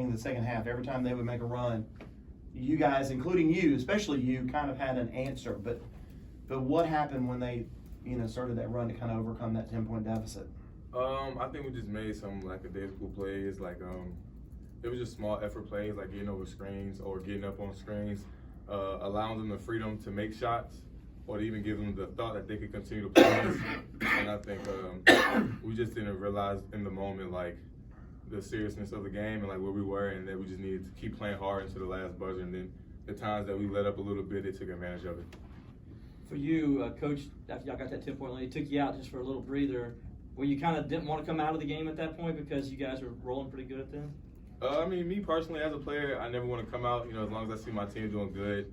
beginning of the second half. Every time they would make a run, you guys, including you, especially you, kind of had an answer. But what happened when they, started that run to kind of overcome that 10-point deficit? I think we just made some lackadaisical plays. It was just small effort plays, like getting over screens or getting up on screens, allowing them the freedom to make shots, or to even give them the thought that they could continue to play us. And I think we just didn't realize in the moment the seriousness of the game and where we were, and that we just needed to keep playing hard into the last buzzer. And then the times that we let up a little bit, they took advantage of it. For you, Coach, after y'all got that 10-point lead, took you out just for a little breather. Where you kind of didn't want to come out of the game at that point because you guys were rolling pretty good at them? Me personally, as a player, I never want to come out. As long as I see my team doing good,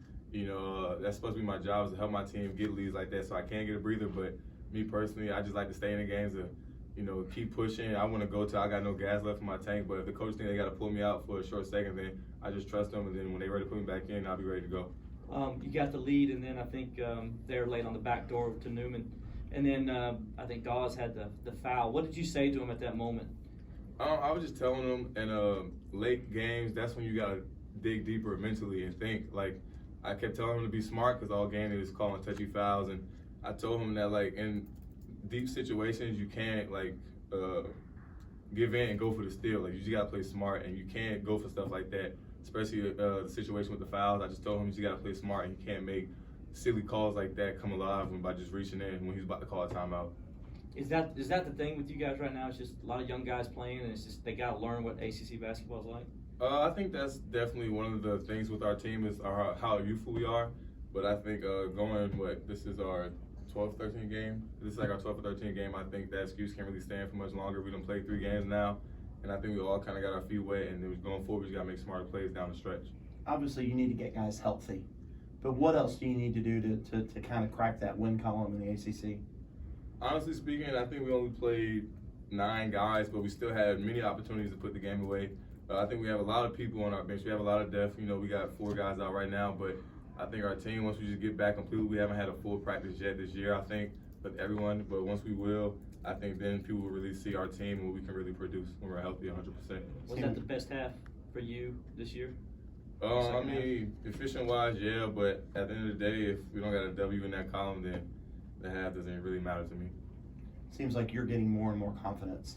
that's supposed to be my job, is to help my team get leads like that, so I can get a breather. But me personally, I just like to stay in the games and keep pushing. I want to go till I got no gas left in my tank. But if the coach thinks they got to pull me out for a short second, then I just trust them. And then when they're ready to put me back in, I'll be ready to go. You got the lead, and then I think they're late on the back door to Newman. And then I think Dawes had the foul. What did you say to him at that moment? I was just telling him in late games, that's when you got to dig deeper mentally and think. I kept telling him to be smart because all game he was calling touchy fouls. And I told him that, in deep situations, you can't, give in and go for the steal. You just got to play smart, and you can't go for stuff like that, especially the situation with the fouls. I just told him you got to play smart, and you can't make silly calls like that come alive by just reaching in when he's about to call a timeout. Is that the thing with you guys right now? It's just a lot of young guys playing, and it's just they got to learn what ACC basketball is like? I think that's definitely one of the things with our team is how youthful we are. But I think this is our 12th, 13th game. This is our 12th or 13th game. I think that excuse can't really stand for much longer. We done played 3 games now, and I think we all kind of got our feet wet, and going forward, we just got to make smarter plays down the stretch. Obviously, you need to get guys healthy. But what else do you need to do to kind of crack that win column in the ACC? Honestly speaking, I think we only played 9 guys, but we still had many opportunities to put the game away. I think we have a lot of people on our bench. We have a lot of depth. We got 4 guys out right now, but I think our team, once we just get back completely, we haven't had a full practice yet this year, I think, with everyone. But once we will, I think then people will really see our team and what we can really produce when we're healthy 100%. Was that the best half for you this year? Efficient-wise, yeah, but at the end of the day, if we don't got a W in that column, then the half doesn't really matter to me. Seems like you're getting more and more confidence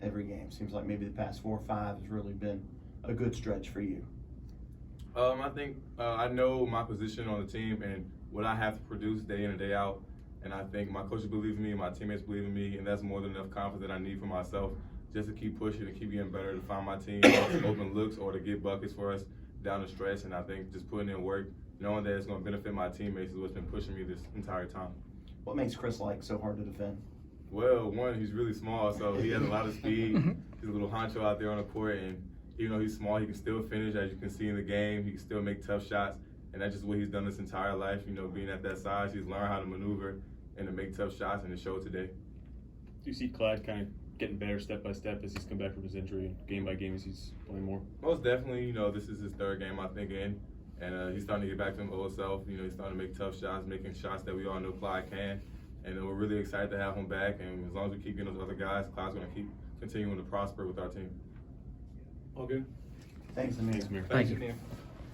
every game. Seems like maybe the past 4 or 5 has really been a good stretch for you. I think I know my position on the team and what I have to produce day in and day out, and I think my coaches believe in me, my teammates believe in me, and that's more than enough confidence that I need for myself just to keep pushing and keep getting better, to find my team open looks or to get buckets for us down the stretch. And I think just putting in work, knowing that it's going to benefit my teammates, is what's been pushing me this entire time. What makes Chris so hard to defend? Well, one, he's really small, so he has a lot of speed. He's a little honcho out there on the court, and even though he's small, he can still finish, as you can see in the game. He can still make tough shots, and that's just what he's done this entire life. Being at that size, he's learned how to maneuver and to make tough shots, and it showed today. Do you see Clyde kind of getting better step by step as he's come back from his injury, and game by game as he's playing more? Most definitely. This is his 3rd game, I think, in, and he's starting to get back to his old self. He's starting to make tough shots, making shots that we all know Clyde can. And we're really excited to have him back. And as long as we keep getting those other guys, Clyde's going to keep continuing to prosper with our team. All good. Thanks, Aamir. Thanks, Aamir. Thanks, Aamir.